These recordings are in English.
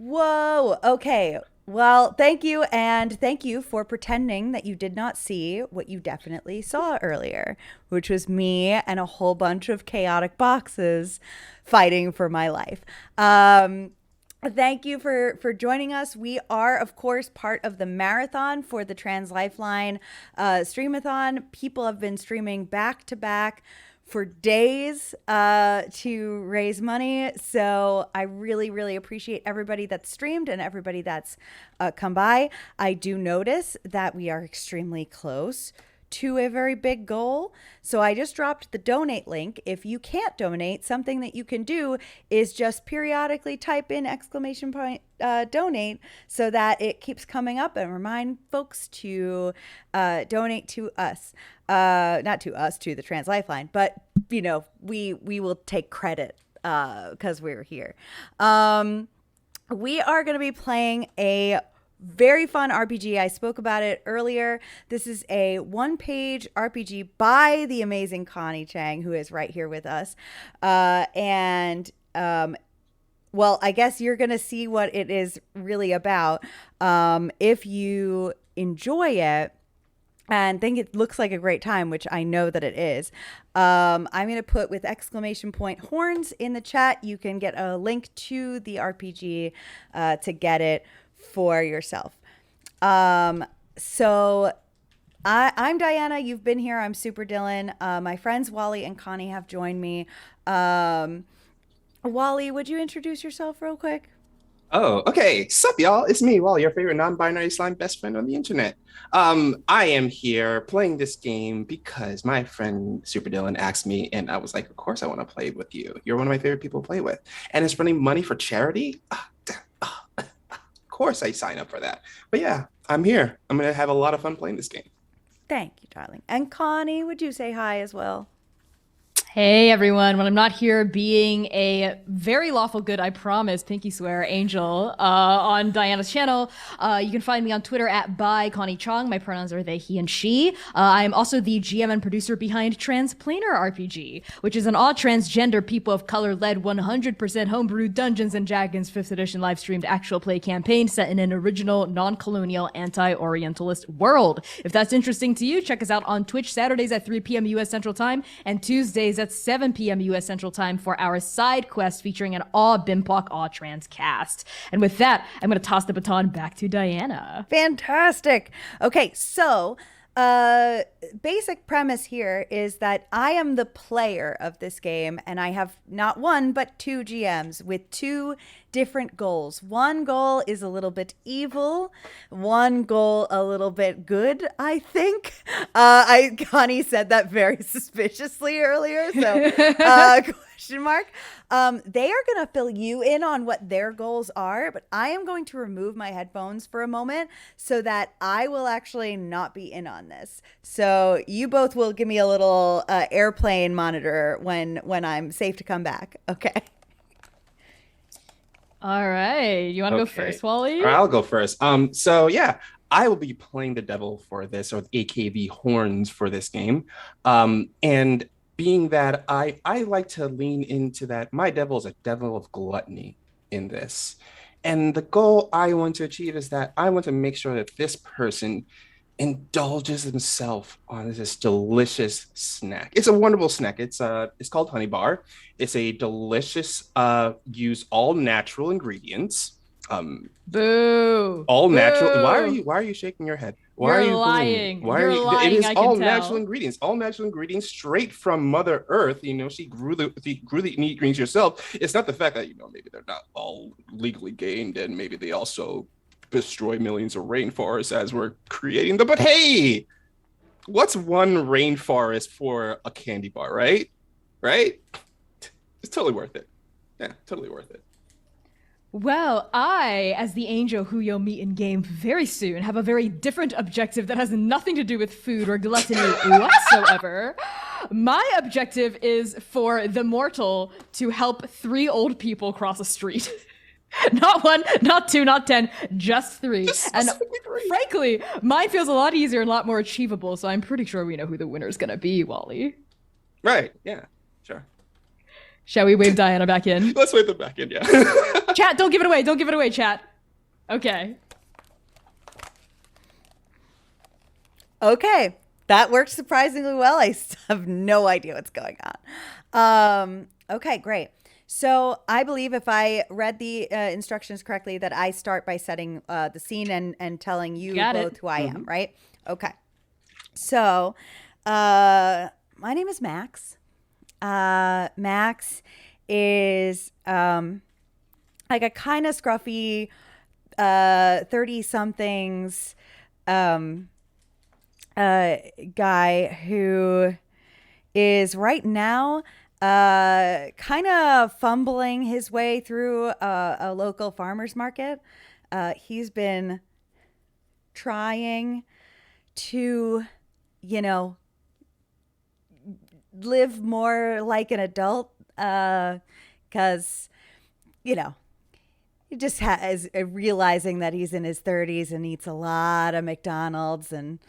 Whoa. Okay. Well, thank you. And thank you for pretending that you did not see what you definitely saw earlier, which was me and a whole bunch of chaotic boxes fighting for my life. Thank you for joining us. We are, of course, part of the marathon for the Trans Lifeline streamathon. People have been streaming back to back for days to raise money. So I really, really appreciate everybody that's streamed and everybody that's come by. I do notice that we are extremely close to a very big goal. So I just dropped the donate link. If you can't donate, something that you can do is just periodically type in exclamation point donate so that it keeps coming up and remind folks to donate to us. Not to us, to the Trans Lifeline, but we will take credit because we're here. We are going to be playing a very fun RPG. I spoke about it earlier. This is a one-page RPG by the amazing Connie Chang, who is right here with us. Well, I guess you're going to see what it is really about. If you enjoy it and think it looks like a great time, which I know that it is, I'm going to put with exclamation point horns in the chat. You can get a link to the RPG to get it for yourself. So I'm Diana. You've been here. I'm Super Dylan. My friends Wally and Connie have joined me. Wally, would you introduce yourself real quick? Oh, okay. Sup, y'all? It's me, Wally, your favorite non-binary slime best friend on the internet. I am here playing this game because my friend Super Dylan asked me, and I was like, of course I want to play with you. You're one of my favorite people to play with. And it's running money for charity? Of course I sign up for that. But yeah, I'm here. I'm gonna have a lot of fun playing this game. Thank you, darling. And Connie, would you say hi as well? Hey everyone, when I'm not here being a very lawful good, I promise, pinky swear, angel on Diana's channel, you can find me on Twitter at by Connie Chong. My pronouns are they, he, and she. I am also the GM and producer behind Transplanar RPG, which is an all transgender people of color led 100% homebrewed Dungeons and Dragons 5th edition live streamed actual play campaign set in an original non-colonial anti-orientalist world. If that's interesting to you, check us out on Twitch Saturdays at 3 p.m. US Central Time and Tuesdays at 7 p.m. US Central Time for our side quest featuring an all BIMPOC, all trans cast. And with that, I'm going to toss the baton back to Diana. Fantastic. Okay, so basic premise here is that I am the player of this game, and I have not one but two GMs with two different goals. One goal is a little bit evil, one goal a little bit good, I think. Connie said that very suspiciously earlier, so question mark. They are going to fill you in on what their goals are, but I am going to remove my headphones for a moment so that I will actually not be in on this. So you both will give me a little airplane monitor when I'm safe to come back. Okay. All right. You want to go first, Wally? All right, I'll go first. So yeah, I will be playing the devil for this, or aka the horns for this game. And being that I like to lean into that, my devil is a devil of gluttony in this. And the goal I want to achieve is that I want to make sure that this person indulges himself on this delicious snack. It's a wonderful snack. It's called Honey Bar. It's a delicious use all natural ingredients. Boo. All Boo. natural. Why are you shaking your head? Why You're are you lying. Why You're are you lying, It is I all can tell. natural ingredients. All natural ingredients straight from Mother Earth. She grew the ingredients herself. It's not the fact that maybe they're not all legally gained and maybe they also destroy millions of rainforests as we're creating them. But hey, what's one rainforest for a candy bar, right? Right? It's totally worth it. Yeah, totally worth it. Well, I, as the angel who you'll meet in game very soon, have a very different objective that has nothing to do with food or gluttony whatsoever. My objective is for the mortal to help 3 old people cross a street. Not 1, not 2, not 10, just 3. And frankly, mine feels a lot easier and a lot more achievable, so I'm pretty sure we know who the winner's gonna be, Wally. Right, yeah, sure. Shall we wave Diana back in? Let's wave them back in, yeah. Chat, don't give it away. Don't give it away, chat. Okay. Okay, that worked surprisingly well. I have no idea what's going on. Okay, great. So I believe if I read the instructions correctly, that I start by setting the scene and telling you both who I am, right? Okay. So my name is Max. Max is like a kind of scruffy 30-somethings guy who is right now kind of fumbling his way through a local farmer's market. He's been trying to, live more like an adult because, he just is realizing that he's in his 30s and eats a lot of McDonald's and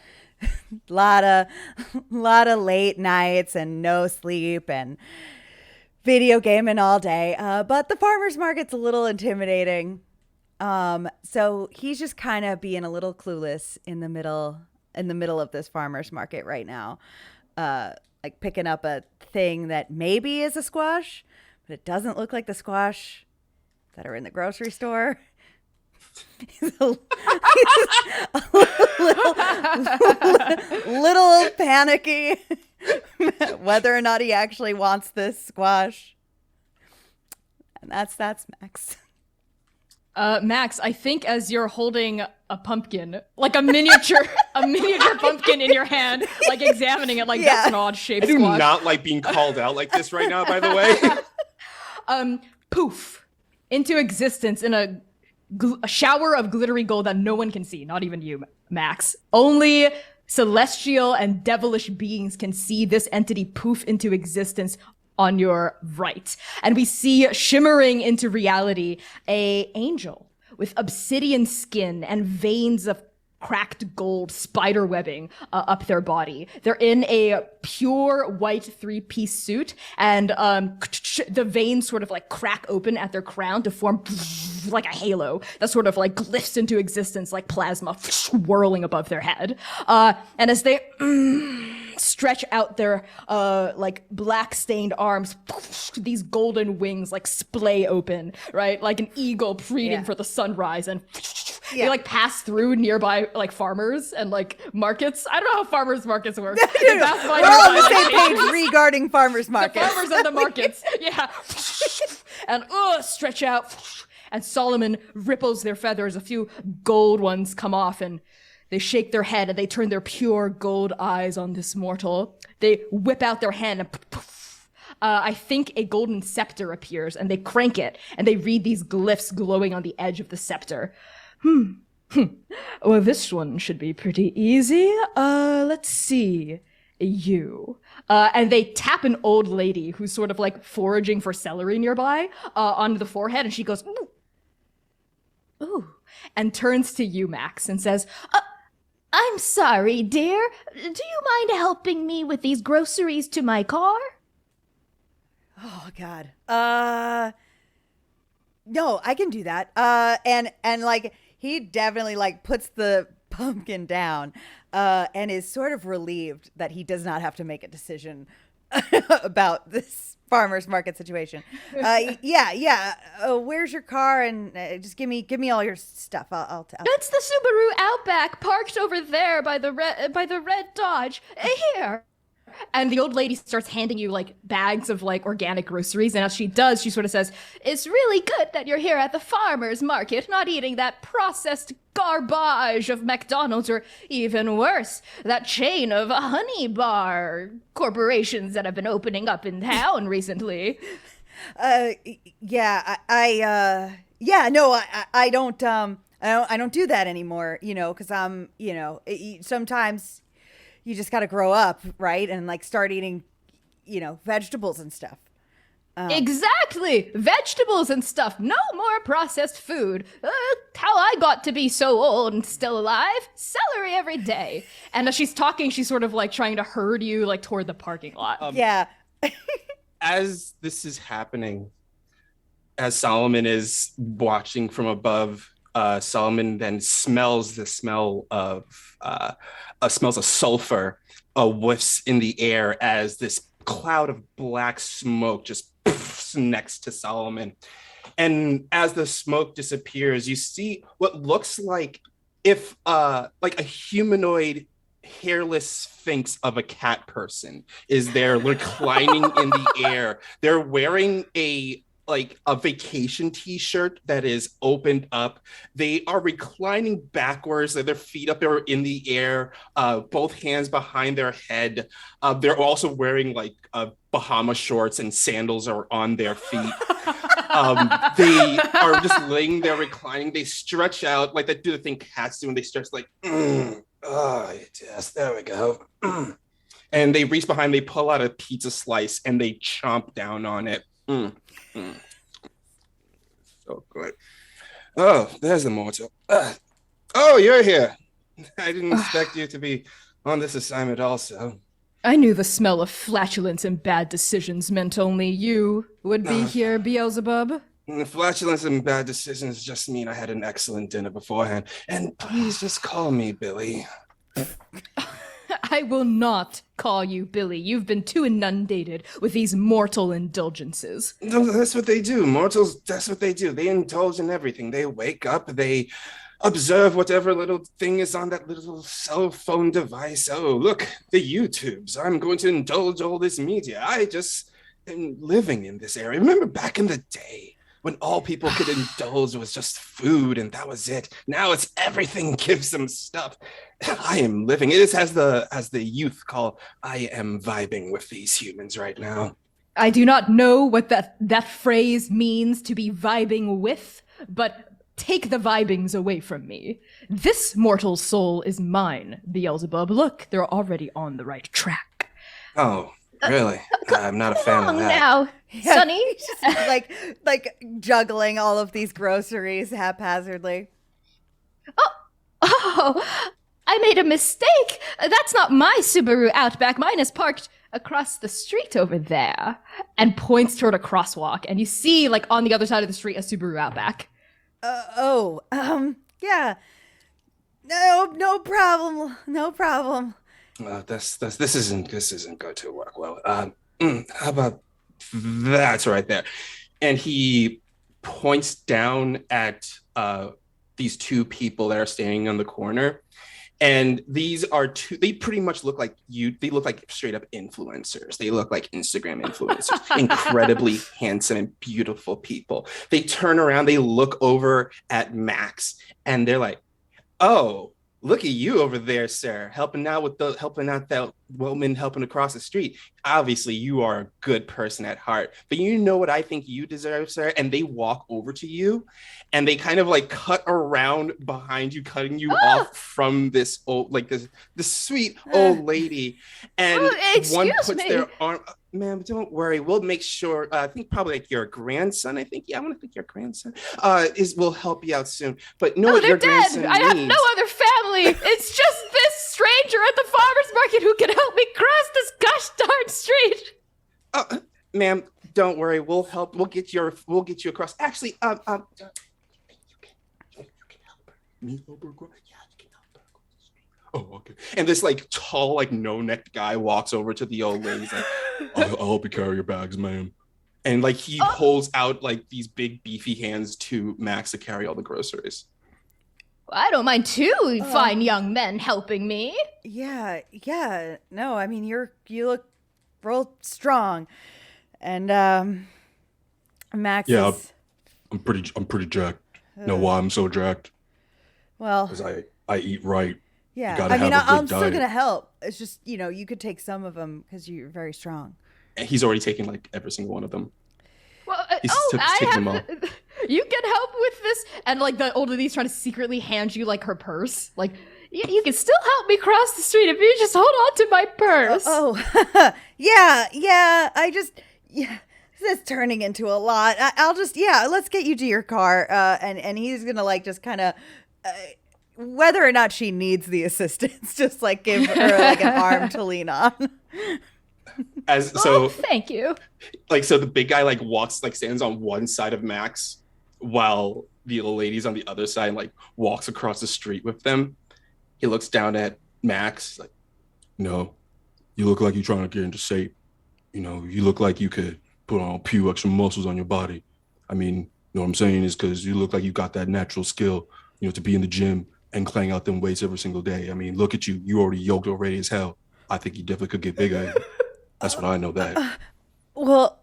lot of late nights and no sleep and video gaming all day. But the farmer's market's a little intimidating. So he's just kind of being a little clueless in the middle of this farmer's market right now. Like picking up a thing that maybe is a squash, but it doesn't look like the squash that are in the grocery store. He's a little panicky whether or not he actually wants this squash. And that's Max. Max, I think as you're holding a pumpkin, like a miniature pumpkin in your hand, like examining it, like that's an odd shaped squash. I do not like being called out like this right now, by the way. Poof, into existence in a shower of glittery gold that no one can see, not even you, Max. Only celestial and devilish beings can see this entity poof into existence on your right. And we see shimmering into reality a angel with obsidian skin and veins of cracked gold spider webbing up their body. They're in a pure white 3-piece suit, and the veins sort of like crack open at their crown to form like a halo that sort of like glyphs into existence like plasma whirling above their head. And as they stretch out their like black stained arms, these golden wings like splay open, right? Like an eagle pleading for the sunrise, and they like pass through nearby like farmers and like markets. I don't know how farmers markets work. We're all on the same page regarding farmers markets. The farmers and the markets. Yeah. And stretch out. And Solomon ripples their feathers. A few gold ones come off, and they shake their head and they turn their pure gold eyes on this mortal. They whip out their hand and I think a golden scepter appears, and they crank it and they read these glyphs glowing on the edge of the scepter. Well, this one should be pretty easy. Let's see. You. And they tap an old lady who's sort of like foraging for celery nearby onto the forehead, and she goes, ooh. Ooh. And turns to you, Max, and says, I'm sorry, dear. Do you mind helping me with these groceries to my car? Oh, God. No, I can do that. And like, he definitely like puts the pumpkin down and is sort of relieved that he does not have to make a decision about this farmer's market situation. Where's your car? And just give me all your stuff. I'll It's the Subaru Outback parked over there by the red Dodge. Here. And the old lady starts handing you like bags of like organic groceries, and as she does, she sort of says, "It's really good that you're here at the farmer's market, not eating that processed garbage of McDonald's, or even worse, that chain of honey bar corporations that have been opening up in town recently." I don't do that anymore, because I'm, sometimes you just got to grow up, right? And like start eating, vegetables and stuff. Exactly. Vegetables and stuff. No more processed food. How I got to be so old and still alive. Celery every day. And as she's talking, she's sort of like trying to herd you like toward the parking lot. Yeah. As this is happening, as Solomon is watching from above, Solomon then smells the smell of smells of sulfur, whiffs in the air as this cloud of black smoke just poofs next to Solomon. And as the smoke disappears, you see what looks like if like a humanoid hairless sphinx of a cat person is there reclining in the air. They're wearing a vacation t-shirt that is opened up. They are reclining backwards, their feet up there in the air, both hands behind their head. They're also wearing like Bahama shorts, and sandals are on their feet. They are just laying there reclining. They stretch out like they do the thing cats do, and they stretch like, oh, yes, there we go. And they reach behind, they pull out a pizza slice, and they chomp down on it. So good. Oh, there's the mortal. Oh, you're here. I didn't expect you to be on this assignment also. I knew the smell of flatulence and bad decisions meant only you would be here, Beelzebub. Flatulence and bad decisions just mean I had an excellent dinner beforehand. And please just call me Billy. I will not call you Billy. You've been too inundated with these mortal indulgences. No, that's what they do. Mortals, that's what they do. They indulge in everything. They wake up, they observe whatever little thing is on that little cell phone device. Oh, look, the YouTubes. I'm going to indulge all this media. I just am living in this area. Remember back in the day when all people could indulge was just food and that was it. Now it's everything gives them stuff. I am living. It is as the youth call, I am vibing with these humans right now. I do not know what that phrase means, to be vibing with, but take the vibings away from me. This mortal soul is mine, Beelzebub. Look, they're already on the right track. Oh, really? I'm not a fan of that. Now, Yeah, Sonny. he's just like juggling all of these groceries haphazardly. Oh, I made a mistake. That's not my Subaru Outback. Mine is parked across the street over there. And points toward a crosswalk. And you see, like, on the other side of the street, a Subaru Outback. Yeah. No problem. No problem. This isn't going to work well. How about that's right there? And he points down at these two people that are standing on the corner. And these are two, they pretty much look like they look like straight up influencers. They look like Instagram influencers, incredibly handsome and beautiful people. They turn around, they look over at Max, and they're like, oh, look at you over there, sir, helping out that woman helping across the street. Obviously, you are a good person at heart, but you know what I think you deserve, sir? And they walk over to you and they kind of like cut around behind you, cutting you off from this old, like this sweet old lady. And one puts their arm, ma'am, don't worry. We'll make sure, I think probably like your grandson, I want to think your grandson will help you out soon. But no, they're dead. I have no other family. It's just this stranger at the farmer's market who can help me cross this gosh darn street. Ma'am, don't worry. We'll help. We'll get you across. Actually, you can help her. Me help her? Yeah, you can help her across the street. Oh, okay. And this like tall, like no-necked guy walks over to the old lady. He's like, I'll help you carry your bags, ma'am. And like he holds out like these big beefy hands to Max to carry all the groceries. I don't mind two fine young men helping me. Yeah. No, I mean you look real strong, and Max. Yeah, is, I'm pretty jacked. Know why I'm so jacked? Well, Because I eat right. yeah. You gotta I mean, have a good I'm still diet. gonna help. It's just you could take some of them because you're very strong. And he's already taken like every single one of them. Well, He's taking them all. You can help with this. And like the old lady's trying to secretly hand you like her purse. Like, you can still help me cross the street if you just hold on to my purse. Yeah. This is turning into a lot. I'll just let's get you to your car. And he's gonna like just kind of. Whether or not she needs the assistance, just like give her like an arm to lean on. As Oh, so, thank you. so the big guy like walks, like stands on one side of Max, while the old lady's on the other side, and like walks across the street with them. He looks down at Max, like, No, you look like you're trying to get into shape. You look like you could put on a few extra muscles on your body. I mean, you know what I'm saying is because you look like you got that natural skill, to be in the gym and clang out them weights every single day. I mean, look at you. You already yoked already as hell. I think you definitely could get bigger. That's what I know that. Well,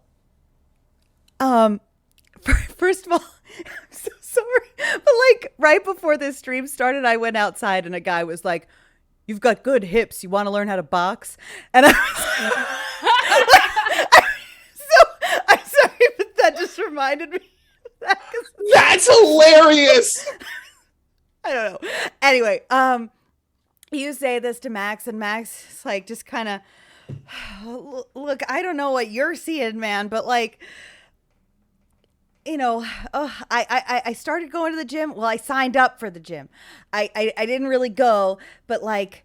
first of all, I'm so sorry, but like right before this stream started, I went outside and a guy was like, "You've got good hips. You want to learn how to box?" And I was so I'm sorry, but that just reminded me of that. that's hilarious. I don't know. Anyway, you say this to Max, and Max is like, just kind of, look, I don't know what you're seeing, man, but like, I started going to the gym. Well, I signed up for the gym. I didn't really go, but like,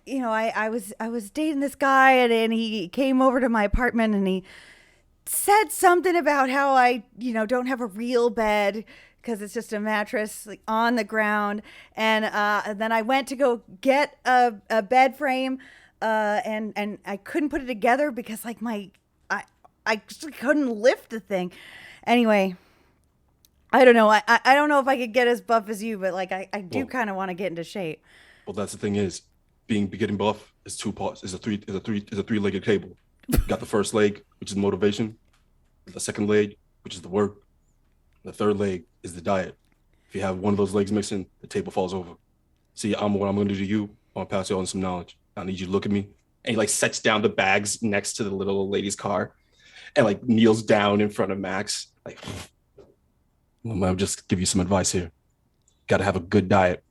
I was dating this guy, and he came over to my apartment, and he said something about how I, don't have a real bed because it's just a mattress like on the ground. And then I went to go get a bed frame, and I couldn't put it together because like I just couldn't lift the thing. Anyway, I don't know. I don't know if I could get as buff as you, but like I do kind of want to get into shape. Well, that's the thing is, getting buff is two parts. Is a three-legged table. You got the first leg, which is motivation. The second leg, which is the work. The third leg is the diet. If you have one of those legs missing, the table falls over. See, what I'm going to do to you, I'm going to pass you on some knowledge. I need you to look at me. And he like sets down the bags next to the little old lady's car, and like kneels down in front of Max. Like, I'll just give you some advice here. got to have a good diet.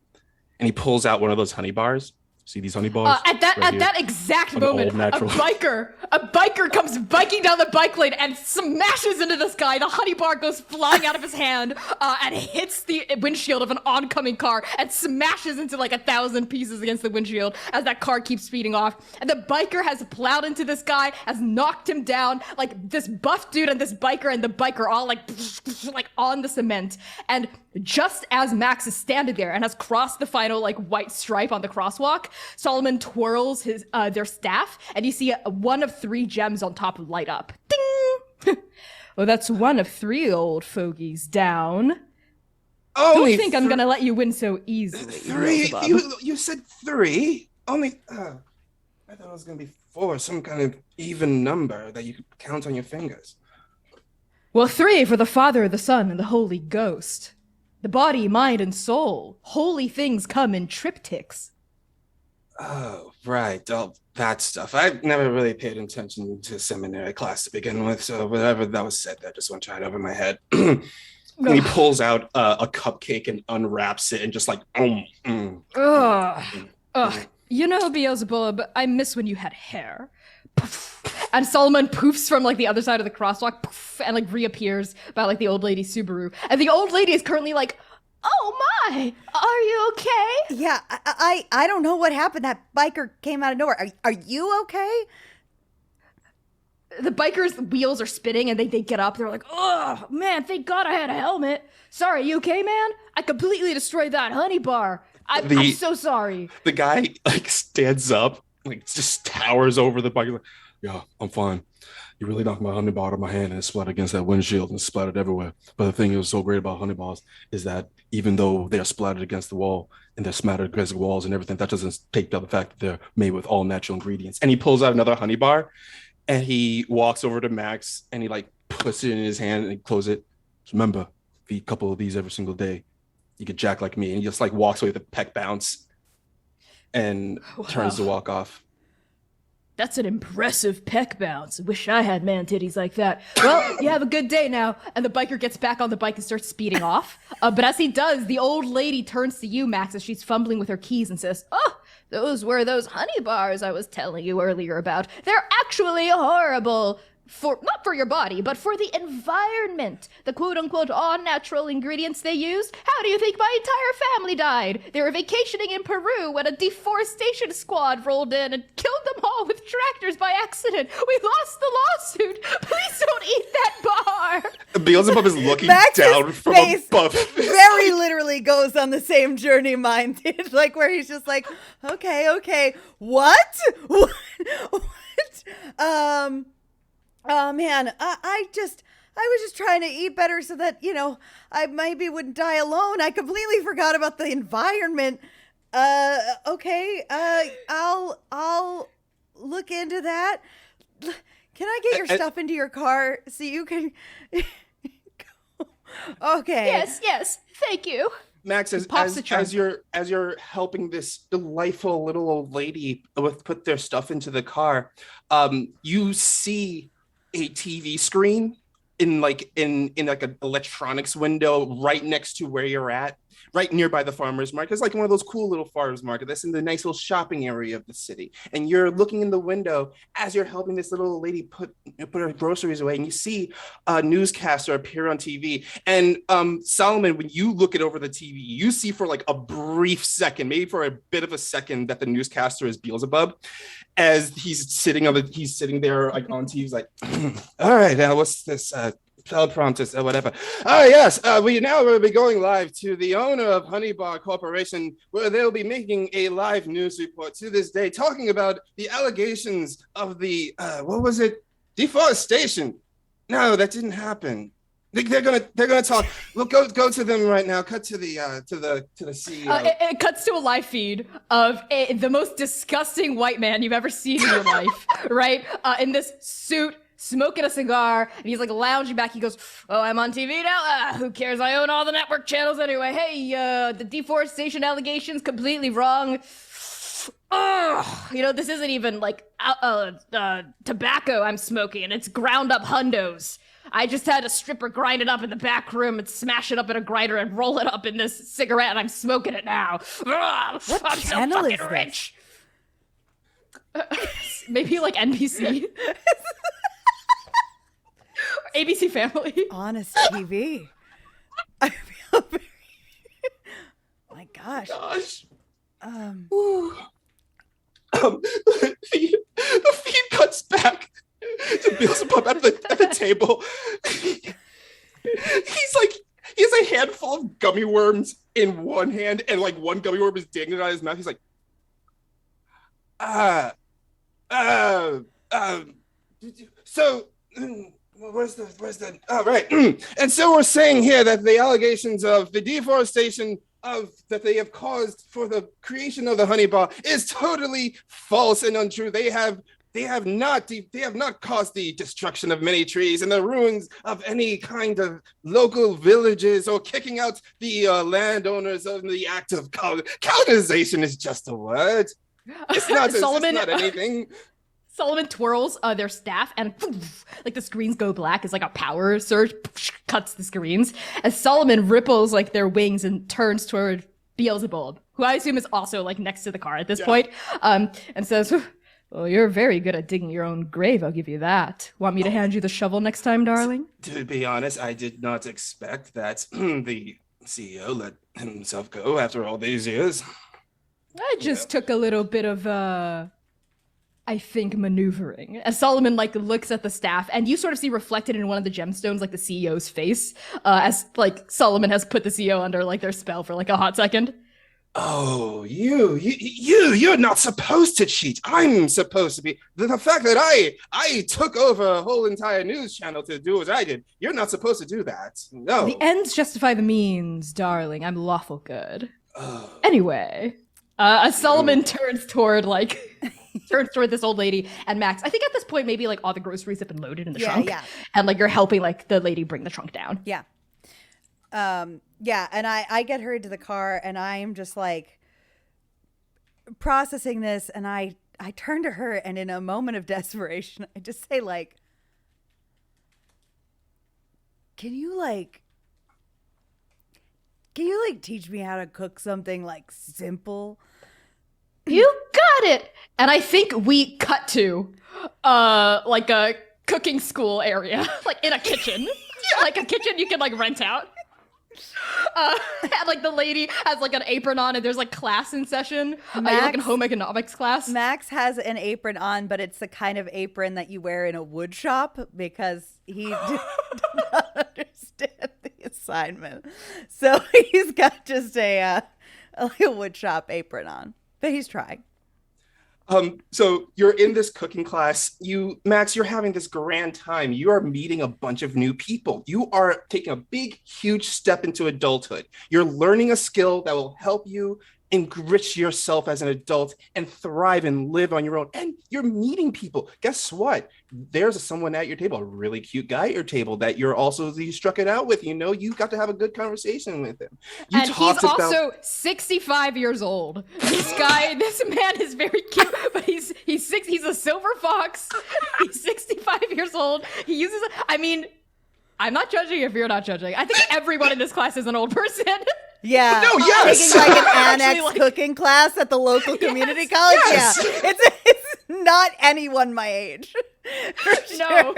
And he pulls out one of those honey bars. See these honey bars? At that exact moment, a natural. biker comes biking down the bike lane and smashes into this guy. The honey bar goes flying out of his hand and hits the windshield of an oncoming car and smashes into like 1,000 pieces against the windshield as that car keeps speeding off. And the biker has plowed into this guy, has knocked him down. Like this buff dude and this biker and the biker all like on the cement. And just as Max is standing there and has crossed the final like white stripe on the crosswalk, Solomon twirls his their staff, and you see one of 3 gems on top light up. Ding! Well, that's one of 3 old fogies down. Don't think I'm gonna let you win so easily. 3? You said 3? Only I thought it was gonna be 4, some kind of even number that you could count on your fingers. Well, 3 for the Father, the Son, and the Holy Ghost. The body, mind, and soul. Holy things come in triptychs. Oh, right. All that stuff. I never really paid attention to seminary class to begin with, so whatever that was said, that just went right over my head. And he pulls out a cupcake and unwraps it and just like, You know, Beelzebub, I miss when you had hair. Poof. And Solomon poofs from like the other side of the crosswalk, poof, and like reappears by like the old lady Subaru. And the old lady is currently like, "Oh my, are you okay?" Yeah, I don't know what happened. That biker came out of nowhere. Are you okay? The biker's wheels are spinning and they get up. They're like, "Oh man, thank God I had a helmet. Sorry, you okay, man? I completely destroyed that honey bar. I'm so sorry." The guy like stands up, like just towers over the bike. Like, Yeah, I'm fine. You really knocked my honey bar out of my hand and it splattered against that windshield and splattered everywhere. But the thing that was so great about honey bars is that even though they're splattered against the wall and they're smattered against the walls and everything, that doesn't take down the fact that they're made with all natural ingredients. and he pulls out another honey bar, and he walks over to Max and he like puts it in his hand and he closes it. Just remember, if you eat a couple of these every single day, You get jacked like me, and he just like walks away with a peck bounce and turns to walk off. That's an impressive peck bounce. Wish I had man titties like that. Well, you have a good day now. And the biker gets back on the bike and starts speeding off. But as he does, the old lady turns to you, Max, as she's fumbling with her keys and says, "Oh, those were those honey bars I was telling you earlier about. They're actually horrible. not for your body, but for the environment. The quote-unquote all-natural ingredients they used. How do you think my entire family died? They were vacationing in Peru when a deforestation squad rolled in and killed them all with tractors by accident. We lost the lawsuit. Please don't eat that bar. Beelzebub is looking Max's down from face above. very literally goes on the same journey mine did, like where he's just like, okay, what? What? Oh man, I was just trying to eat better so that, I maybe wouldn't die alone. I completely forgot about the environment. Okay, I'll look into that. Can I get your stuff into your car so you can go? Okay. Yes, thank you. Max, as you're helping this delightful little old lady put their stuff into the car, you see a TV screen in like an electronics window right next to where you're at, right nearby the farmer's market. It's like one of those cool little farmer's market that's in the nice little shopping area of the city. And you're looking in the window as you're helping this little lady put her groceries away, and you see a newscaster appear on TV. And Solomon, when you look it over the TV, you see for like a brief second, maybe for a bit of a second, that the newscaster is Beelzebub. As he's sitting there like on TV, he's like, all right, now what's this? Teleprompter or whatever. Yes, we now will be going live to the owner of Honey Bar Corporation, where they'll be making a live news report to this day, talking about the allegations of the deforestation. No, that didn't happen. They're gonna talk. We'll go to them right now. Cut to the CEO. It cuts to a live feed of the most disgusting white man you've ever seen in your life, right? In this suit, smoking a cigar, and he's like lounging back. He goes, "Oh, I'm on TV now. Who cares? I own all the network channels anyway. Hey, the deforestation allegations completely wrong. This isn't even like tobacco I'm smoking, and it's ground up hundos. I just had a stripper grind it up in the back room and smash it up in a grinder and roll it up in this cigarette, and I'm smoking it now. I'm so fucking rich." Maybe like NBC. Or ABC Family. Honest TV. I feel very... My gosh. The feed cuts back to Beelzebub at the table. He has a handful of gummy worms in one hand, and like one gummy worm is dangling out of his mouth. He's like, so where's the right. And so we're saying here that the allegations of the deforestation that they have caused for the creation of the honey bar is totally false and untrue. They have not caused the destruction of many trees and the ruins of any kind of local villages or kicking out the landowners of the act of colonization is just a word. It's not anything. Solomon twirls their staff, and like the screens go black. It's like a power surge cuts the screens as Solomon ripples like their wings and turns toward Beelzebub, who I assume is also like next to the car at this point, and says, "Well, you're very good at digging your own grave. I'll give you that. Want me to hand you the shovel next time, darling?" To be honest, I did not expect that the CEO let himself go after all these years. I just took a little bit of I think maneuvering. As Solomon like looks at the staff, and you sort of see reflected in one of the gemstones like the CEO's face, as like Solomon has put the CEO under like their spell for like a hot second. Oh, you're not supposed to cheat. I'm supposed to be. The fact that I took over a whole entire news channel to do what I did, you're not supposed to do that. No. The ends justify the means, darling. I'm lawful good. Anyway, as Solomon turns toward this old lady and Max. I think at this point maybe like all the groceries have been loaded in the trunk. Yeah. And like you're helping like the lady bring the trunk down. Yeah. Yeah, and I get her into the car, and I am just like processing this, and I turn to her, and in a moment of desperation, I just say like, can you teach me how to cook something like simple? You got it. And I think we cut to like a cooking school area, like in a kitchen, like a kitchen you can like rent out. And like the lady has like an apron on and there's like class in session, like in home economics class. Max has an apron on, but it's the kind of apron that you wear in a wood shop because he did not understand the assignment. So he's got just a wood shop apron on, but he's trying. So you're in this cooking class. Max, you're having this grand time. You are meeting a bunch of new people. You are taking a big, huge step into adulthood. You're learning a skill that will help you enrich yourself as an adult and thrive and live on your own. And you're meeting people. Guess what? There's someone at your table, a really cute guy at your table that you struck it out with. You got to have a good conversation with him. And he's also 65 years old. This man is very cute, but he's a silver fox. He's 65 years old. I'm not judging if you're not judging. I think everyone in this class is an old person. Yeah. No, yes. Taking like an annex cooking class at the local community college. Yes. Yeah. It's not anyone my age. For No. sure.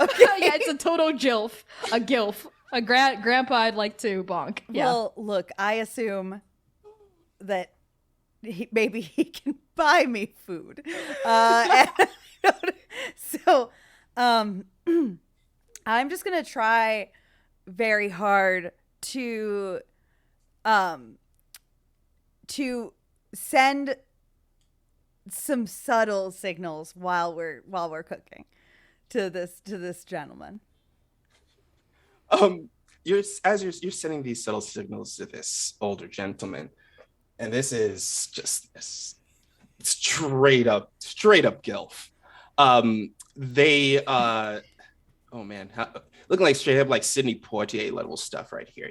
Okay. Yeah, it's a total gilf. A gilf. A grandpa I'd like to bonk. Yeah. Well, look, I assume that maybe he can buy me food. So I'm just going to try very hard to send some subtle signals while we're cooking to this gentleman. You're sending these subtle signals to this older gentleman, and this is just this straight up gilf. Looking like straight up like Sidney Poitier level stuff right here.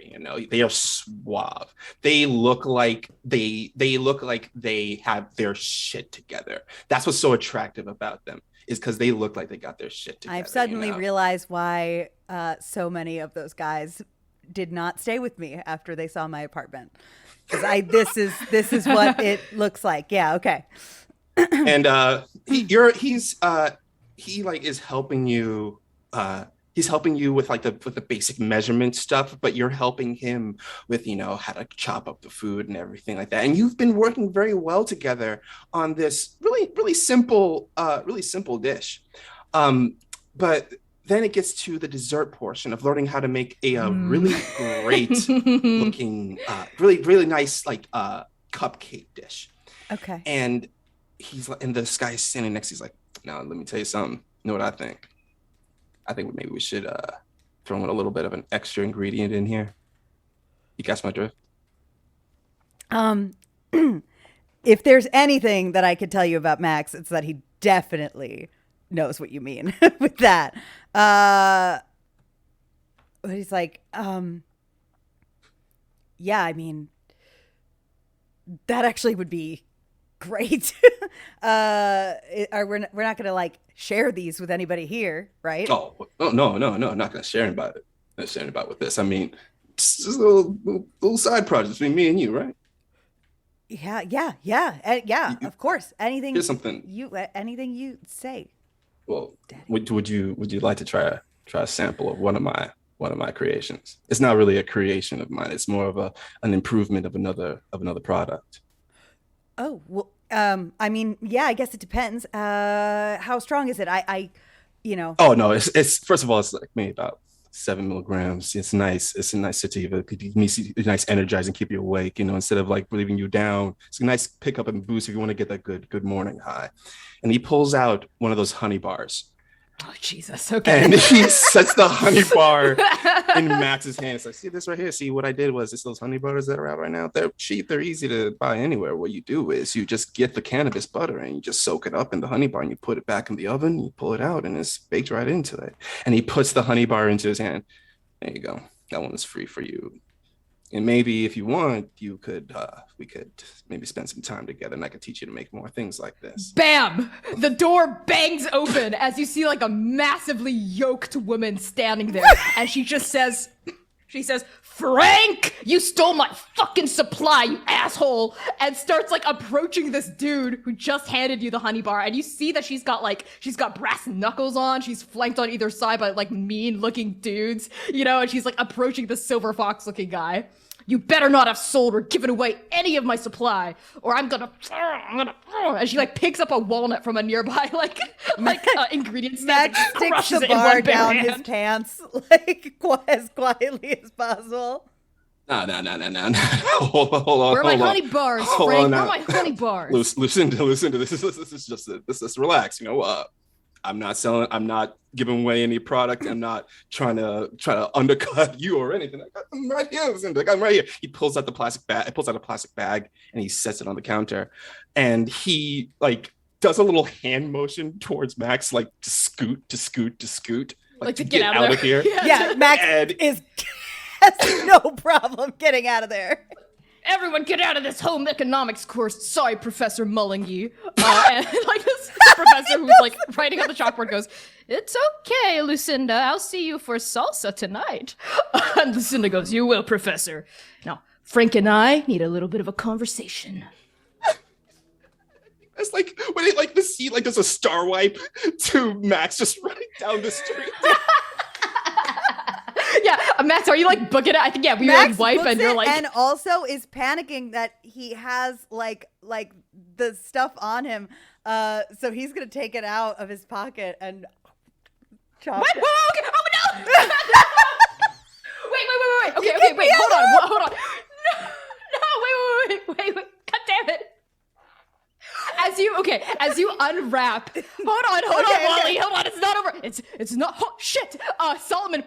They are suave. They look like they have their shit together. That's what's so attractive about them, is because they look like they got their shit together. I've suddenly realized why so many of those guys did not stay with me after they saw my apartment. Because this is what it looks like. Yeah. Okay. And he is helping you. He's helping you with the basic measurement stuff, but you're helping him with how to chop up the food and everything like that. And you've been working very well together on this really simple dish. But then it gets to the dessert portion of learning how to make a really great looking, really nice cupcake dish. Okay. And this guy's standing next to you. He's like, now let me tell you something. You know what I think? I think maybe we should throw in a little bit of an extra ingredient in here. You catch my drift? If there's anything that I could tell you about Max, it's that he definitely knows what you mean with that. But he's like, yeah, I mean, that actually would be great. We're not gonna share these with anybody here, right? Oh no, not gonna share about it. Not sharing about with this. I mean, it's just a little side project between me and you, right? Yeah. Of course. Anything. Here's something. Anything you say. Well, would you like to try a sample of one of my creations? It's not really a creation of mine. It's more of an improvement of another product. Oh, well, I mean, yeah, I guess it depends. How strong is it? Oh no, it's first of all, it's like maybe about 7 milligrams. It's nice. It's a nice sativa. It's nice, energizing, keep you awake. Instead of leaving you down. It's a nice pickup and boost if you want to get that good morning high. And he pulls out one of those honey bars. Oh Jesus! Okay. And he sets the honey bar in Max's hand. It's like, see this right here. See what I did was those honey butters that are out right now. They're cheap. They're easy to buy anywhere. What you do is you just get the cannabis butter and you just soak it up in the honey bar and you put it back in the oven. You pull it out and it's baked right into it. And he puts the honey bar into his hand. There you go. That one is free for you. And maybe if you want, we could maybe spend some time together and I could teach you to make more things like this. Bam! The door bangs open as you see a massively yoked woman standing there. And she just says, She says, Frank, you stole my fucking supply, you asshole, and starts like approaching this dude who just handed you the honey bar. And you see that she's got brass knuckles on. She's flanked on either side by like mean looking dudes, you know, and she's like approaching the silver fox looking guy. You better not have sold or given away any of my supply, or I'm gonna. And she like picks up a walnut from a nearby ingredient stand. Max sticks the bar down his pants like as quietly as possible. No. Hold on. Where are my honey bars, Frank? Where are my honey bars? Lucinda, this is just relax. You know, I'm not giving away any product. I'm not trying to undercut you or anything. I'm right here, Lucinda. I'm right here. He pulls out a plastic bag and he sets it on the counter, and he like does a little hand motion towards Max, like to scoot, like to get out of here. Yeah, Max has no problem getting out of there. Everyone get out of this home economics course. Sorry, Professor Mullingy. And like this professor who's like writing on the chalkboard goes, it's okay, Lucinda. I'll see you for salsa tonight. And Lucinda goes, you will, Professor. Now, Frank and I need a little bit of a conversation. It's like when it like the scene like does a star wipe to Max just running down the street. Yeah, Max, are you like booking it? I think we Max like wipe and you're like, and also is panicking that he has like the stuff on him, so he's gonna take it out of his pocket and chop what? it. Whoa, okay. Oh no! Wait. Okay, wait. Hold on. No, wait. God damn it. As you unwrap, hold on, Wally, hold on, it's not over. It's not, oh, shit. Solomon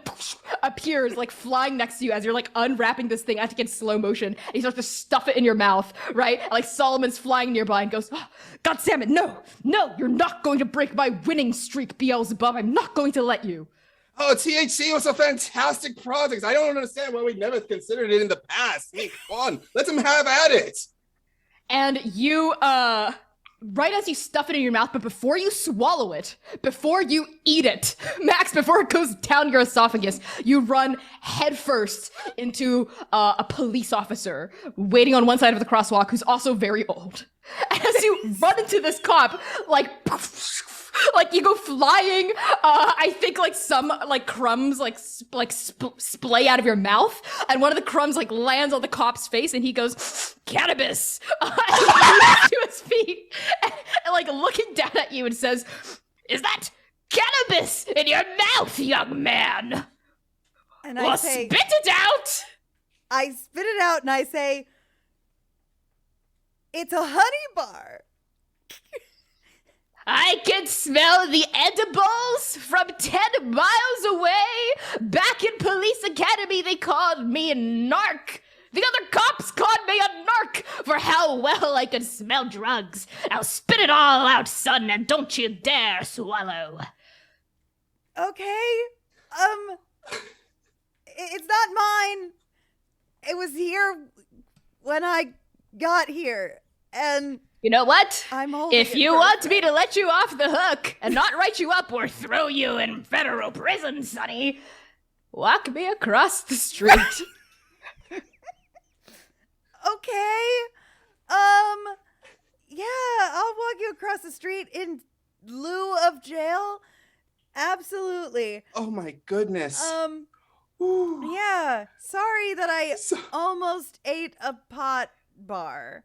appears like flying next to you as you're like unwrapping this thing, I think in slow motion. And he starts to stuff it in your mouth, right? And, like Solomon's flying nearby and goes, oh, God damn it, no, you're not going to break my winning streak, Beelzebub. I'm not going to let you. Oh, THC was a fantastic project. I don't understand why we never considered it in the past. I mean, come on, let them have at it. And you, right as you stuff it in your mouth, but before you swallow it, before you eat it, Max, before it goes down your esophagus, you run headfirst into a police officer waiting on one side of the crosswalk who's also very old. As you run into this cop, like you go flying, I think like some like crumbs splay out of your mouth, and one of the crumbs like lands on the cop's face and he goes, cannabis, to his feet and like looking down at you and says, is that cannabis in your mouth, young man? And well, spit it out. I spit it out and I say, it's a honey bar. I can smell the edibles from 10 miles away. Back in police academy, they called me a narc. The other cops called me a narc for how well I could smell drugs. Now spit it all out, son, and don't you dare swallow. Okay. It's not mine. It was here when I got here, and you know what? I'm holding if you want me to let you off the hook and not write you up or throw you in federal prison, Sonny, walk me across the street. Okay. Yeah, I'll walk you across the street in lieu of jail. Absolutely. Oh my goodness. Yeah. Sorry that I almost ate a pot bar.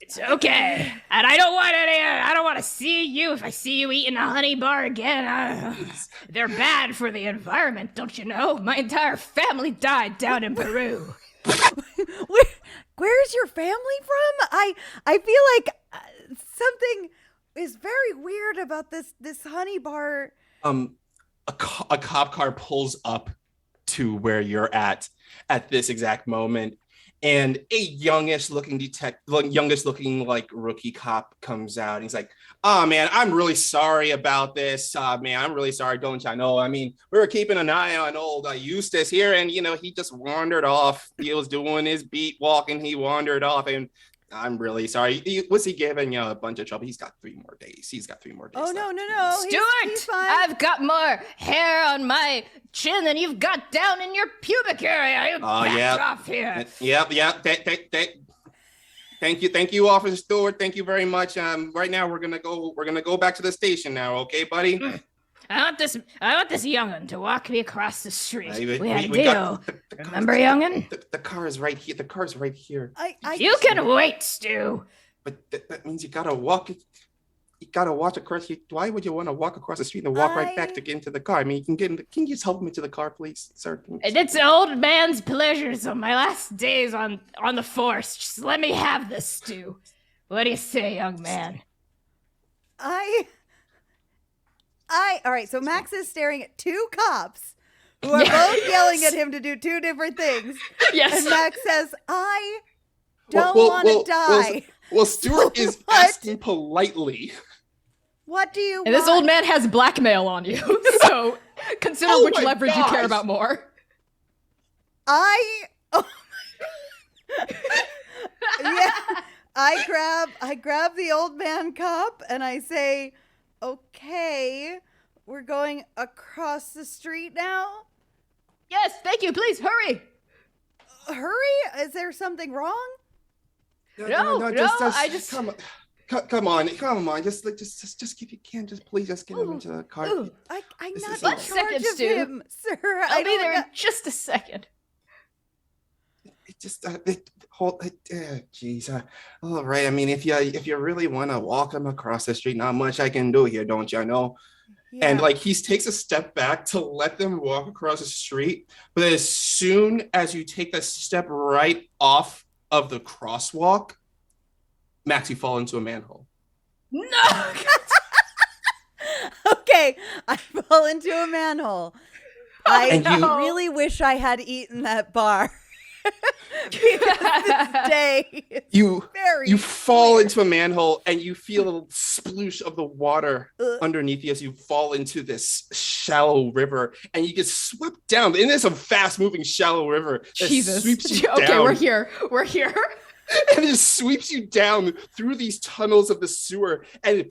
It's okay. And I don't want to see you if I see you eating a honey bar again. They're bad for the environment, don't you know? My entire family died down in Peru. Where's your family from? I feel like something is very weird about this honey bar. A cop car pulls up to where you're at this exact moment. And a youngish looking like rookie cop comes out and he's like, oh man, I'm really sorry about this. Man, I'm really sorry, don't you know? I mean, we were keeping an eye on old Eustace here, and you know, he just wandered off. He was doing his beat walking, he wandered off, and I'm really sorry. Was he giving you a bunch of trouble? He's got 3 more days. Oh, no. Stuart, He's fine. I've got more hair on my chin than you've got down in your pubic area. You back off here. Yep. Thank you, Officer Stewart. Thank you very much. Right now we're gonna go back to the station now, okay, buddy? I want this young'un to walk me across the street. We had a we deal. Remember, young'un? The car is right here. The car's right here. You can wait, Stu. But that means you gotta walk. You gotta walk across. Why would you want to walk across the street and walk right back to get into the car? I mean, can you just help me to the car, please, sir? It's an old man's pleasures on my last days on the force. Just let me have this, Stu. What do you say, young man? All right, so Max is staring at 2 cops who are both yelling at him to do 2 different things. Yes. And Max says, I don't want to die. Well, Stuart is asking politely. What do you And want? this old man has blackmail on you, so consider which leverage you care about more. Yeah, I grab the old man cop and I say, okay, we're going across the street now? Yes, thank you, please, hurry! Hurry? Is there something wrong? No, I just... Come on. Just if you can, please just get him into the car. I'm This not is in like- charge of Stu. him, sir. I'll be there in just a second. Jeez. All right. I mean, if you really want to walk him across the street, not much I can do here, don't you know? Yeah. And like he takes a step back to let them walk across the street, but as soon as you take the step right off of the crosswalk, Max, you fall into a manhole. No! Okay, I fall into a manhole. I no. really wish I had eaten that bar. Because this day is very You fall clear. into a manhole and you feel a little sploosh of the water underneath you as you fall into this shallow river and you get swept down. And it's a fast moving shallow river that Jesus. sweeps you Okay, down. we're here. And it just sweeps you down through these tunnels of the sewer and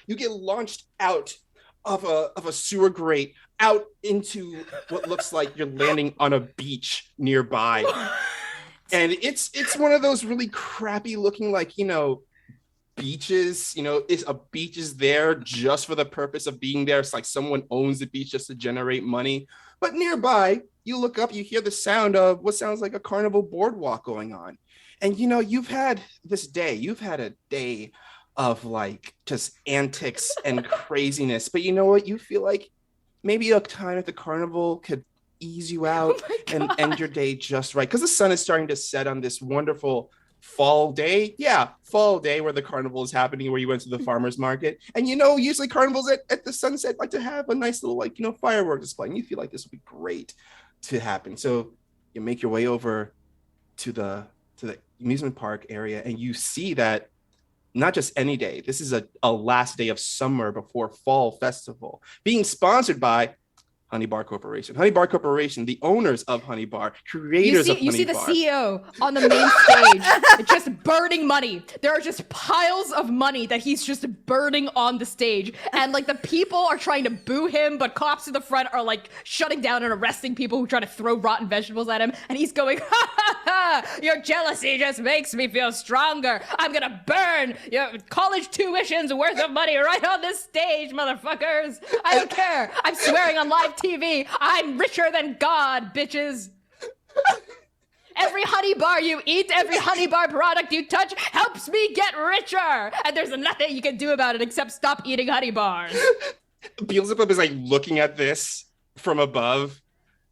you get launched out of a sewer grate out into what looks like you're landing on a beach nearby. And it's one of those really crappy looking, like, beaches. It's a beach is there just for the purpose of being there. It's like someone owns the beach just to generate money. But nearby, you look up, you hear the sound of what sounds like a carnival boardwalk going on. And you've had a day of like just antics and craziness. But you know what? You feel like maybe a time at the carnival could ease you out and end your day just right. Because the sun is starting to set on this wonderful fall day. Yeah, fall day where the carnival is happening, where you went to the farmer's market. And usually carnivals at the sunset like to have a nice little firework display. And you feel like this would be great to happen. So you make your way over to the amusement park area and you see that not just any day, this is a last day of summer before fall festival being sponsored by Honey Bar Corporation. Honey Bar Corporation, the owners of Honey Bar, creators of Honey Bar. You see the CEO on the main stage just burning money. There are just piles of money that he's just burning on the stage. And like the people are trying to boo him, but cops in the front are like shutting down and arresting people who try to throw rotten vegetables at him. And he's going, ha ha ha, your jealousy just makes me feel stronger. I'm gonna burn your college tuition's worth of money right on this stage, motherfuckers. I don't care. I'm swearing on live TV. I'm richer than God, bitches. Every honey bar you eat, every honey bar product you touch helps me get richer. And there's nothing you can do about it except stop eating honey bars. Beelzebub is like looking at this from above,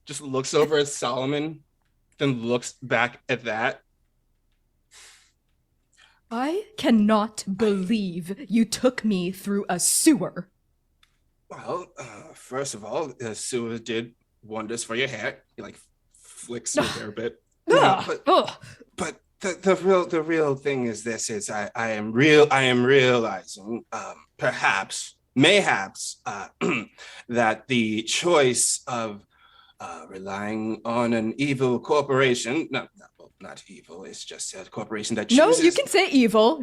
just looks over at Solomon, then looks back at that. I cannot believe you took me through a sewer. Well, first of all, the sewer did wonders for your hair. He like flicks your hair a bit. But the real thing is this: is I am realizing mayhaps that the choice of relying on an evil corporation, not not evil. It's just a corporation that No, chooses. you can say evil.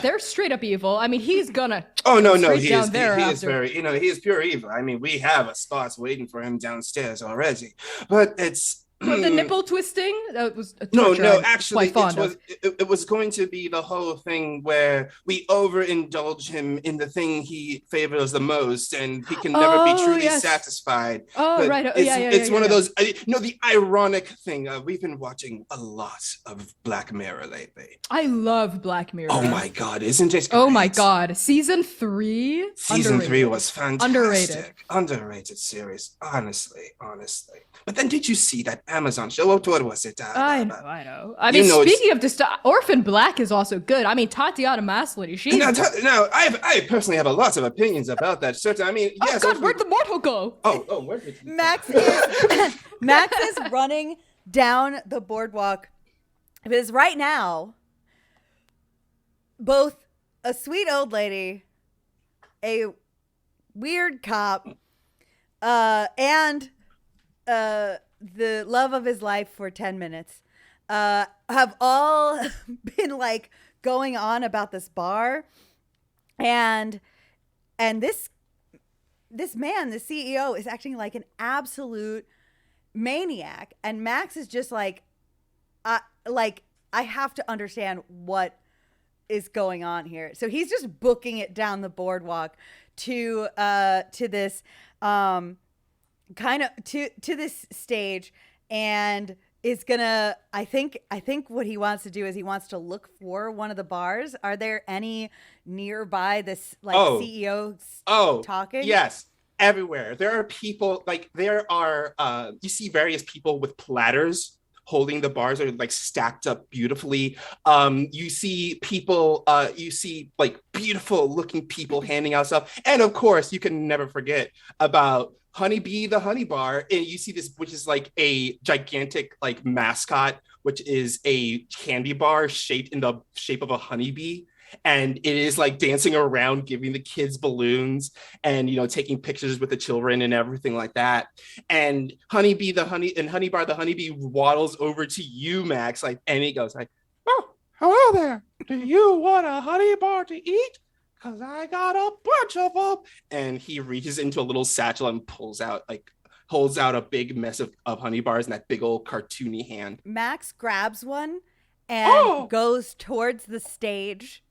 They're straight up evil. I mean, he's gonna. Oh no, straight he down is. there He is after. very. He is pure evil. I mean, we have a spot waiting for him downstairs already, but it's. But the nipple twisting, that was a No, torture I'm actually, quite fond of. it was going to be the whole thing where we overindulge him in the thing he favors the most, and he can never be truly satisfied. Oh, but right. It's one of those, the ironic thing. We've been watching a lot of Black Mirror lately. I love Black Mirror. Oh my God, isn't it great? Oh my God. Season 3? Season 3 was fantastic. Underrated. Underrated series, honestly. But then did you see that Amazon show? What was it? I know. I mean, speaking of just Orphan Black is also good. I mean, Tatiana Maslany, she's... No, I personally have a lot of opinions about that. Certainly, I mean, yes. God, where'd the mortal go? Oh, where did he Max is running down the boardwalk because right now, both a sweet old lady, a weird cop, and the love of his life for 10 minutes have all been like going on about this bar, and this man, the CEO, is acting like an absolute maniac, and Max is just like I have to understand what is going on here. So he's just booking it down the boardwalk to this kind of to this stage, and is gonna I think what he wants to do is he wants to look for one of the bars. Are there any nearby this CEO talking? Yes, everywhere. There are people, like there are you see various people with platters holding the bars are like stacked up beautifully. You see people, you see like beautiful looking people handing out stuff. And of course, you can never forget about Honeybee, the honey bar. And you see this, which is like a gigantic like mascot, which is a candy bar shaped in the shape of a honeybee. And it is like dancing around, giving the kids balloons and, taking pictures with the children and everything like that. And Honey Bar, the honeybee waddles over to you, Max, and he goes like, "Oh, hello there. Do you want a honey bar to eat? Because I got a bunch of them." And he reaches into a little satchel and holds out a big mess of honey bars in that big old cartoony hand. Max grabs one and goes towards the stage.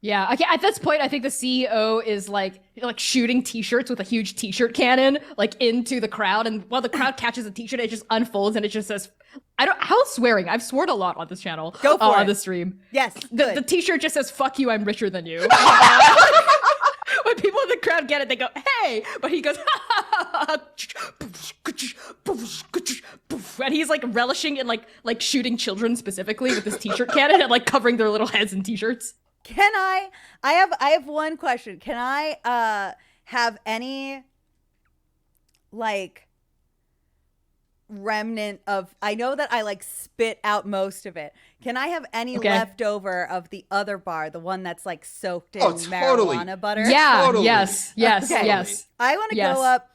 Yeah, okay, at this point, I think the CEO is like shooting t-shirts with a huge t-shirt cannon into the crowd, and while the crowd catches a t-shirt, it just unfolds and it just says, how's swearing? I've sworn a lot on this channel. Go for it. On the stream. Yes, the t-shirt just says, "Fuck you, I'm richer than you." When people in the crowd get it, they go, "Hey!" But he goes, and he's like relishing in like shooting children specifically with this t-shirt cannon and like covering their little heads in t-shirts. Can I have one question. Can I have any like remnant of, I know that I like spit out most of it. Can I have any leftover of the other bar, the one that's like soaked in marijuana butter? Yeah, totally. Yes. I want to go up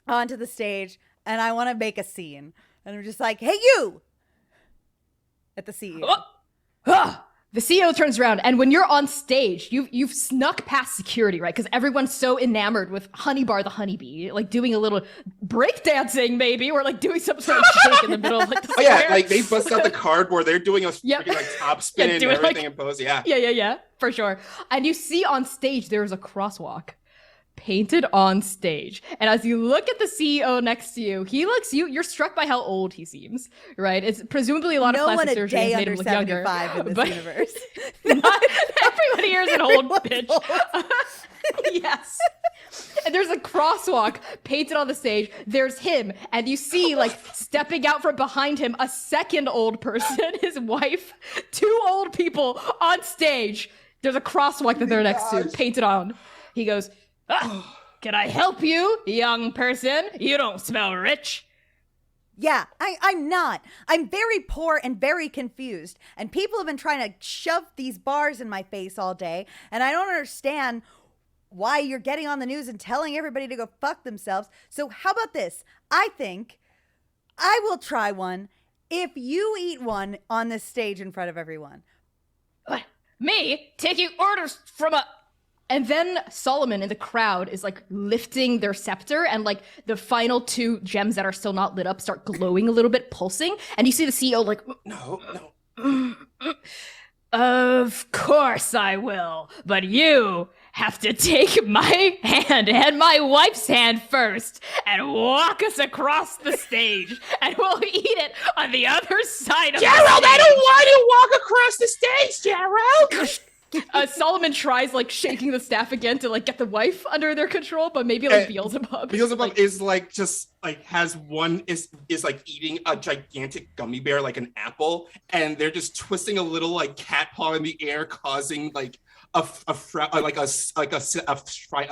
onto the stage and I want to make a scene. And I'm just like, "Hey, you!" At the CEO. The CEO turns around, and when you're on stage, you've snuck past security, right? Because everyone's so enamored with Honey Bar the honeybee, like doing a little breakdancing, maybe, or like doing some sort of shake in the middle of like the square. Like they bust out the cardboard. They're doing a freaking like top spin and everything in pose. Yeah, for sure. And you see on stage there's a crosswalk painted on stage, and as you look at the CEO next to you, you're struck by how old he seems, right? It's presumably a lot of plastic surgery has made him look younger. In this universe. Not everybody here is an old bitch. Yes. And there's a crosswalk painted on the stage. There's him, and you see like stepping out from behind him a second old person, his wife, two old people on stage. There's a crosswalk that they're next to, painted on. He goes, "Can I help you, young person? You don't smell rich." Yeah, I'm not. I'm very poor and very confused. And people have been trying to shove these bars in my face all day. And I don't understand why you're getting on the news and telling everybody to go fuck themselves. So how about this? I think I will try one if you eat one on this stage in front of everyone. What? Me? Taking orders from a... And then Solomon in the crowd is like lifting their scepter, and like the final 2 gems that are still not lit up start glowing a little bit, pulsing. And you see the CEO like, No. of course I will, but you have to take my hand and my wife's hand first and walk us across the stage, and we'll eat it on the other side of the stage. Gerald, I don't want to walk across the stage, Gerald. Solomon tries like shaking the staff again to like get the wife under their control, but maybe like Beelzebub. Beelzebub is like just like has one is like eating a gigantic gummy bear like an apple, and they're just twisting a little like cat paw in the air, causing like a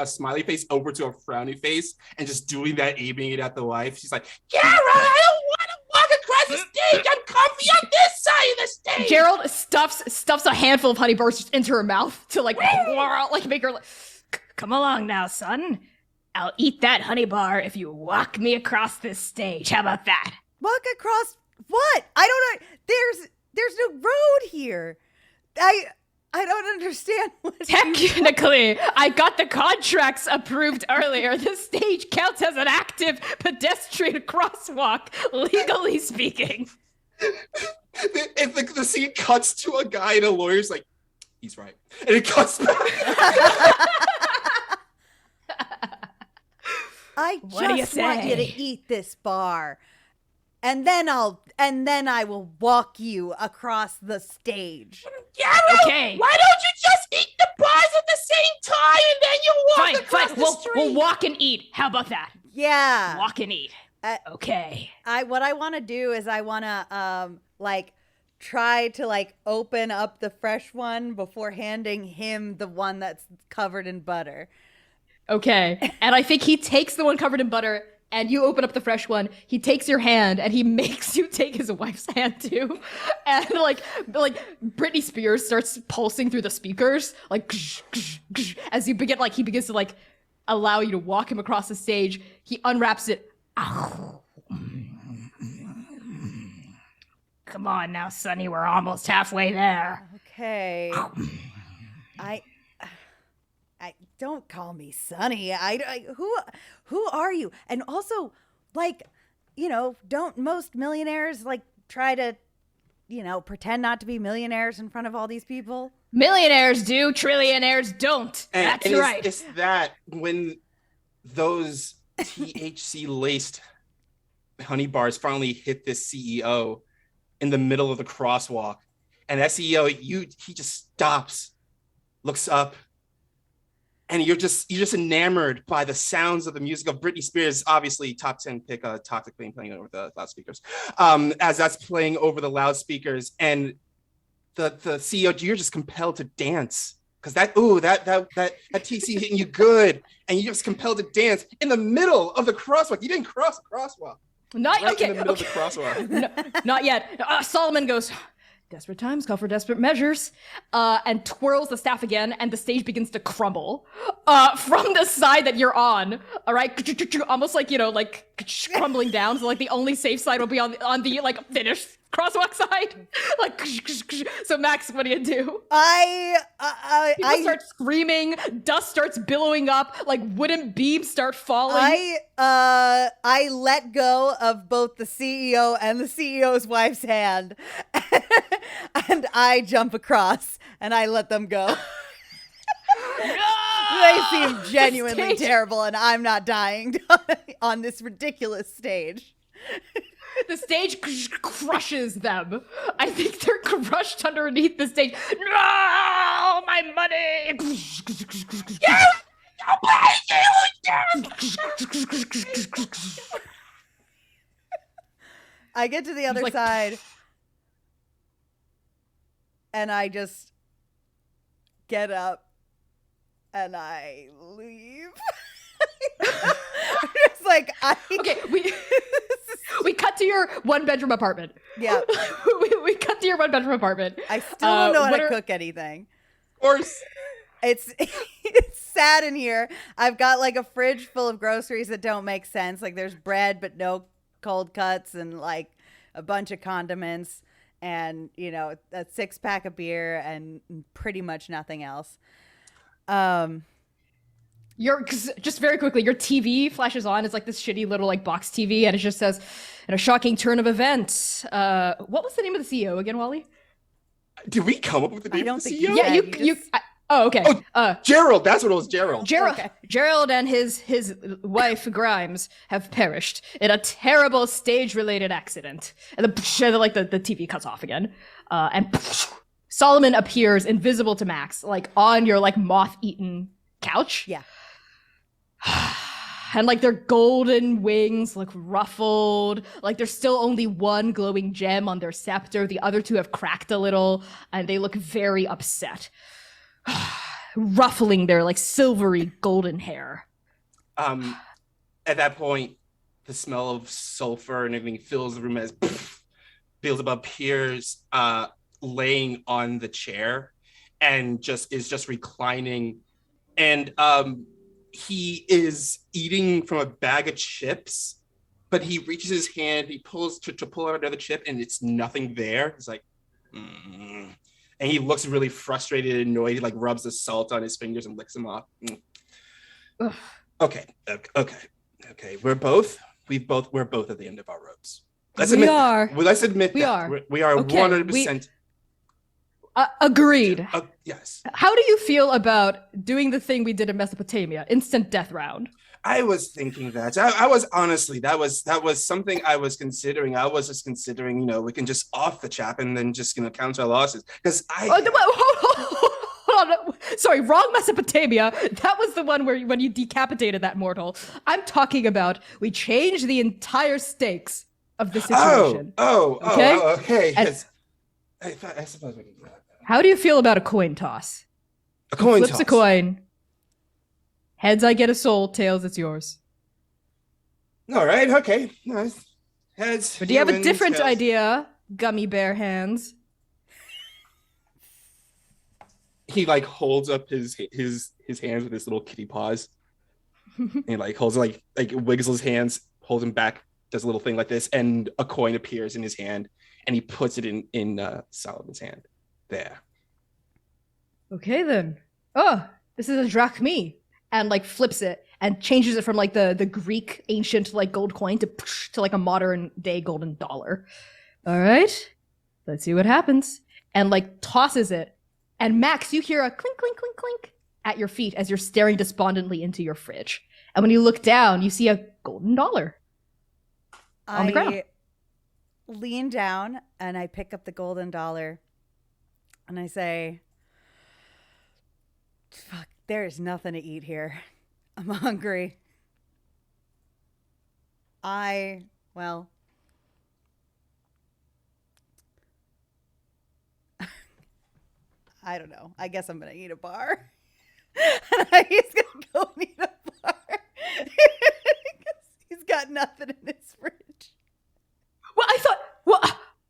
smiley face over to a frowny face, and just doing that, aiming it at the wife. She's like, Gerald, I don't want to walk across the stage. I'm comfy on this side of the stage. Gerald stuffs a handful of honey bars just into her mouth to like make her like, come along now, son. I'll eat that honey bar if you walk me across this stage. How about that? Walk across what? I don't know. There's no road here. I don't understand what Technically, I got the contracts approved earlier. The stage counts as an active pedestrian crosswalk, legally speaking. If the scene cuts to a guy and a lawyer's like, he's right. And it cuts back. I What do you just want you to say? eat this bar. And then I will walk you across the stage. Gerald, Okay. why don't you just eat the bars at the same time and then you walk across the street? We'll walk and eat. How about that? Yeah. Walk and eat. Okay. What I want to do is I want to try to open up the fresh one before handing him the one that's covered in butter. Okay. And I think he takes the one covered in butter, and you open up the fresh one. He takes your hand, and he makes you take his wife's hand too. And like Britney Spears starts pulsing through the speakers, as he begins to allow you to walk him across the stage. He unwraps it. Come on now, Sonny. We're almost halfway there. Okay. I don't call me Sonny. Who are you? And also, don't most millionaires try to, pretend not to be millionaires in front of all these people? Millionaires do, trillionaires don't. That's right. It's that when those THC laced honey bars finally hit this CEO in the middle of the crosswalk, and that CEO, he just stops, looks up, and you're just enamored by the sounds of the music of Britney Spears, obviously top 10 pick, Toxic Flame playing over the loudspeakers, as that's playing over the loudspeakers, and the CEO, you're just compelled to dance. Because that TC hitting you good, and you're just compelled to dance in the middle of the crosswalk. You didn't cross the crosswalk. Not right okay. in the middle Okay. of the crosswalk. No, not yet. Solomon goes, desperate times call for desperate measures, and twirls the staff again, and the stage begins to crumble from the side that you're on. All right, almost crumbling down. So the only safe side will be on the finished crosswalk side. So Max, what do you do? People start screaming. Dust starts billowing up. Wooden beams start falling. I let go of both the CEO and the CEO's wife's hand, and I jump across and I let them go. They seem genuinely terrible, and I'm not dying on this ridiculous stage. The stage crushes them. I think they're crushed underneath the stage. No, my money! I get to the other side, and I just get up, and I leave. Okay, we cut to your one-bedroom apartment. Yeah. we cut to your one-bedroom apartment. I still don't know how to cook anything. Of course. It's sad in here. I've got a fridge full of groceries that don't make sense. There's bread but no cold cuts, and a bunch of condiments, and a 6-pack of beer and pretty much nothing else. Just very quickly, your TV flashes on. It's like this shitty little like box TV, and it just says, "In a shocking turn of events." What was the name of the CEO again, Wally? Did we come up with the name of the CEO? Yeah, oh, okay. Gerald. That's what it was. Gerald. Okay. Gerald and his wife Grimes have perished in a terrible stage-related accident. And the TV cuts off again. And Solomon appears invisible to Max, like on your like moth-eaten couch. Yeah. And like their golden wings look ruffled. Like there's still only one glowing gem on their scepter. The other two have cracked a little, and they look very upset. Ruffling their like silvery golden hair. At that point, the smell of sulfur and everything fills the room as Beelzebub appears, laying on the chair, and is just reclining, and he is eating from a bag of chips, but he reaches his hand, he pulls to pull out another chip, and it's nothing there. He's like, and he looks really frustrated and annoyed. He like rubs the salt on his fingers and licks them off. Okay. We're both at the end of our ropes. Let's admit We are. We are 100%. Agreed. Yes. How do you feel about doing the thing we did in Mesopotamia, instant death round? I was thinking that. I was honestly, that was something I was considering. I was just considering, we can just off the chap and then just count our losses. Because hold on. Sorry, wrong Mesopotamia. That was the one when you decapitated that mortal. I'm talking about we changed the entire stakes of the situation. Okay. Yes. I suppose we can do that. How do you feel about a coin toss? A coin Flips toss. a coin. Heads, I get a soul. Tails, it's yours. All right. Okay. Nice. Heads. But do you have a humans, different tails. idea, gummy bear hands? He like holds up his hands with his little kitty paws. And he like holds like wiggles his hands, holds him back, does a little thing like this, and a coin appears in his hand, and he puts it in Solomon's hand. There. Okay then. Oh, this is a drachmi, and like flips it and changes it from like the Greek ancient like gold coin to like a modern day golden dollar. All right, let's see what happens. And like tosses it, and Max, you hear a clink clink clink clink at your feet as you're staring despondently into your fridge. And when you look down, you see a golden dollar on the ground. I lean down and I pick up the golden dollar. And I say, fuck, there is nothing to eat here. I'm hungry. I don't know. I guess I'm going to eat a bar. And he's going to go eat a bar. He's got nothing in his fridge. Well, I thought,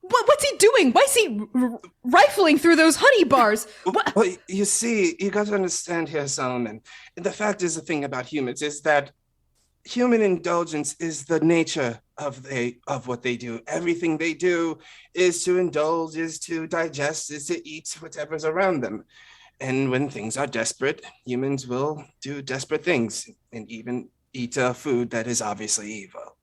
what's he doing? Why is he rifling through those honey bars? What? Well, you see, you got to understand here, Solomon. The fact is, the thing about humans is that human indulgence is the nature of what they do. Everything they do is to indulge, is to digest, is to eat whatever's around them. And when things are desperate, humans will do desperate things and even eat food that is obviously evil.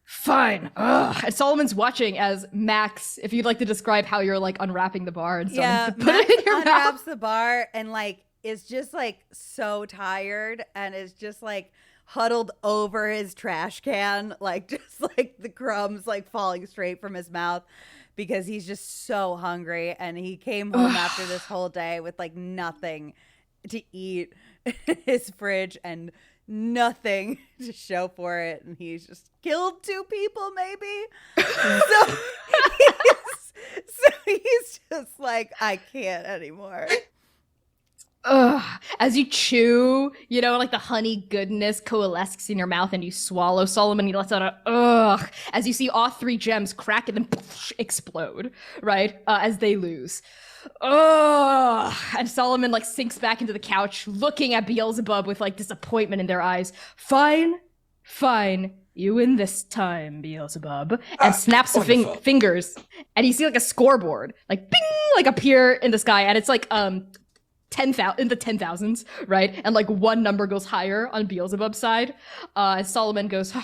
Fine. And Solomon's watching as Max, if you'd like to describe how you're like unwrapping the bar and starting to put it in your unwraps mouth. the bar and like is just like so tired and is just like huddled over his trash can, like just like the crumbs like falling straight from his mouth because he's just so hungry, and he came home after this whole day with like nothing to eat in his fridge and nothing to show for it, and he's just killed 2 people maybe. so he's just like, I can't anymore. As you chew, like the honey goodness coalesces in your mouth and you swallow. Solomon, he lets out a ugh as you see all 3 gems crack and then explode, right? As they lose. And Solomon like sinks back into the couch, looking at Beelzebub with like disappointment in their eyes. Fine. You win this time, Beelzebub. And snaps the fingers. And you see like a scoreboard, like bing, like appear in the sky. And it's like 10,000 in the 10,000s, right? And like one number goes higher on Beelzebub's side. And Solomon goes,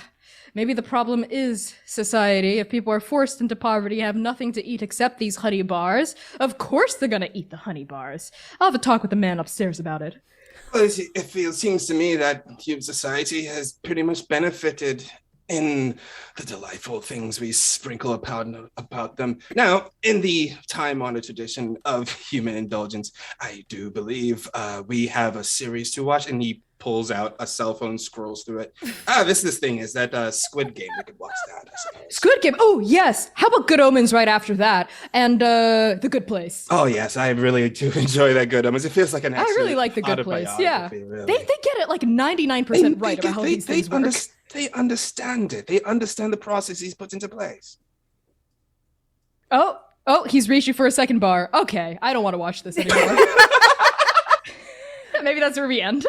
maybe the problem is society. If people are forced into poverty and have nothing to eat except these honey bars, of course they're gonna eat the honey bars. I'll have a talk with the man upstairs about it. Well, it seems to me that human society has pretty much benefited in the delightful things we sprinkle about them. Now, in the time-honored tradition of human indulgence, I do believe we have a series to watch, and he pulls out a cell phone, scrolls through it. This thing is that Squid Game. We could watch that, I suppose. Squid Game. Oh, yes. How about Good Omens right after that? And The Good Place. Oh, yes. I really do enjoy that Good Omens. It feels like an I really like The Good Place. Yeah. Really. They get it like 99% right about how these things work. They understand it. They understand the process he's put into place. Oh, he's reaching for a second bar. Okay, I don't want to watch this anymore. Maybe that's where we end.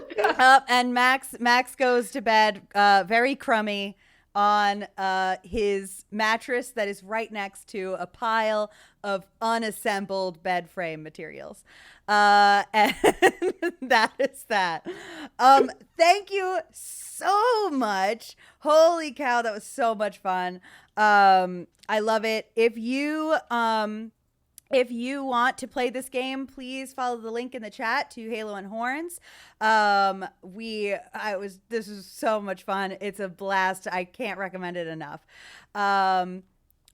And Max goes to bed very crummy on his mattress that is right next to a pile of unassembled bed frame materials. And that is that. Thank you so much. Holy cow, that was so much fun. I love it. If you want to play this game, please follow the link in the chat to Halo and Horns. This was so much fun. It's a blast. I can't recommend it enough.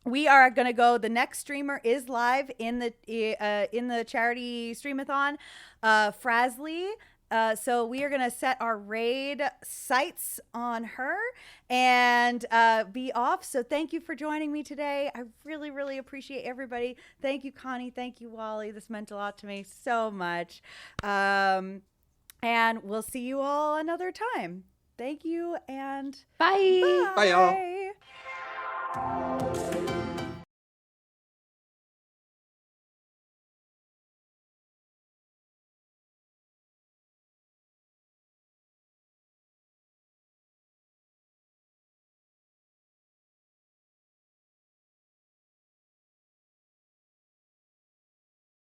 We are going to go. The next streamer is live in the charity streamathon, Frasley. So we are going to set our raid sights on her and be off. So thank you for joining me today. I really, really appreciate everybody. Thank you, Connie. Thank you, Wally. This meant a lot to me so much. And we'll see you all another time. Thank you and bye. Bye, y'all.